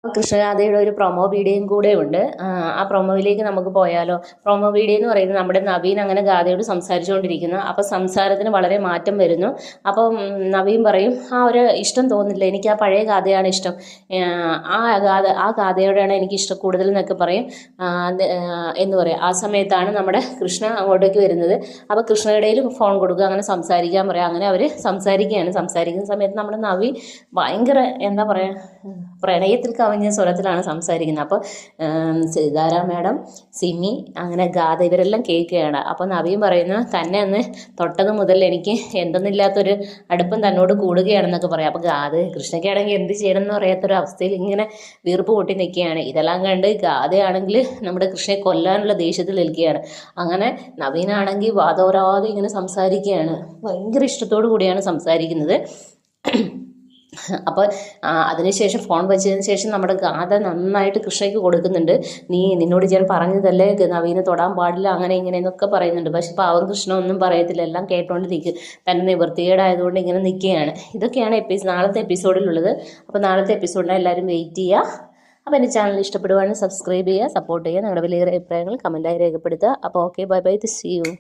കൃഷ്ണഗാഥയുടെ ഒരു പ്രൊമോ വീഡിയോയും കൂടെ ഉണ്ട്. ആ പ്രൊമോയിലേക്ക് നമുക്ക് പോയാലോ? പ്രൊമോ വീഡിയോ എന്ന് പറയുന്നത് നമ്മുടെ നവീൻ അങ്ങനെ ഗാഥയോട് സംസാരിച്ചുകൊണ്ടിരിക്കുന്നു. അപ്പോൾ സംസാരത്തിന് വളരെ മാറ്റം വരുന്നു. അപ്പം നവീൻ പറയും, ആ ഒരു ഇഷ്ടം തോന്നില്ല, എനിക്ക് ആ പഴയ ഗാഥയാണ് ഇഷ്ടം, ആ ഗാഥയോടാണ് എനിക്ക് ഇഷ്ടം കൂടുതൽ എന്നൊക്കെ പറയും. എന്ന് പറയാം. ആ സമയത്താണ് നമ്മുടെ കൃഷ്ണ അങ്ങോട്ടേക്ക് വരുന്നത്. അപ്പോൾ കൃഷ്ണയുടെയിൽ ഫോൺ കൊടുക്കുക, അങ്ങനെ സംസാരിക്കാൻ പറയാം. അങ്ങനെ അവർ സംസാരിക്കുകയാണ്. സംസാരിക്കുന്ന സമയത്ത് നമ്മുടെ നവീൻ ഭയങ്കര എന്താ പറയുക, പ്രണയത്തിൽ കവിഞ്ഞ സ്വരത്തിലാണ് സംസാരിക്കുന്നത്. അപ്പോൾ സീതാര മാഡം, സിമി, അങ്ങനെ ഗാഥ ഇവരെല്ലാം കേൾക്കുകയാണ്. അപ്പോൾ നവീൻ പറയുന്നു, തന്നെ അന്ന് തൊട്ടത് മുതൽ എനിക്ക് എന്തെന്നില്ലാത്തൊരു അടുപ്പം തന്നോട് കൂടുകയാണെന്നൊക്കെ പറയാം. അപ്പോൾ ഗാഥ കൃഷ്ണയ്ക്കാണെങ്കിൽ എന്ത് ചെയ്യണമെന്ന് പറയാത്തൊരു അവസ്ഥയിൽ ഇങ്ങനെ വീർപ്പ് പൊട്ടി നിൽക്കുകയാണ്. ഇതെല്ലാം കണ്ട് ഗാഥയാണെങ്കിൽ നമ്മുടെ കൃഷ്ണയെ കൊല്ലാനുള്ള ദേഷ്യത്തിൽ നിൽക്കുകയാണ്. അങ്ങനെ നവീനാണെങ്കിൽ വാതോരാതെ ഇങ്ങനെ സംസാരിക്കുകയാണ്. ഭയങ്കര ഇഷ്ടത്തോടു കൂടിയാണ് സംസാരിക്കുന്നത്. അപ്പോൾ അതിനുശേഷം ഫോൺ വെച്ചതിന് ശേഷം നമ്മുടെ ഗാഥ നന്നായിട്ട് കൃഷ്ണയ്ക്ക് കൊടുക്കുന്നുണ്ട്. നിന്നോട് ഞാൻ പറഞ്ഞതല്ലേ നവീനെ തൊടാൻ പാടില്ല, അങ്ങനെ ഇങ്ങനെ എന്നൊക്കെ പറയുന്നുണ്ട്. പക്ഷെ പാവം കൃഷ്ണ ഒന്നും പറയത്തില്ല, എല്ലാം കേട്ടോണ്ട് നിൽക്കും. തന്നെ നിവൃത്തികേടായതുകൊണ്ട് ഇങ്ങനെ നിൽക്കുകയാണ്. ഇതൊക്കെയാണ് നാളത്തെ എപ്പിസോഡിലുള്ളത്. അപ്പോൾ നാളത്തെ എപ്പിസോഡിനെ എല്ലാവരും വെയിറ്റ് ചെയ്യുക. അപ്പോൾ എൻ്റെ ചാനൽ ഇഷ്ടപ്പെടുവാണെങ്കിൽ സബ്സ്ക്രൈബ് ചെയ്യുക, സപ്പോർട്ട് ചെയ്യുക. നിങ്ങളുടെ വലിയ അഭിപ്രായങ്ങൾ കമൻറ്റായി രേഖപ്പെടുത്തുക. അപ്പോൾ okay, bye bye, see U.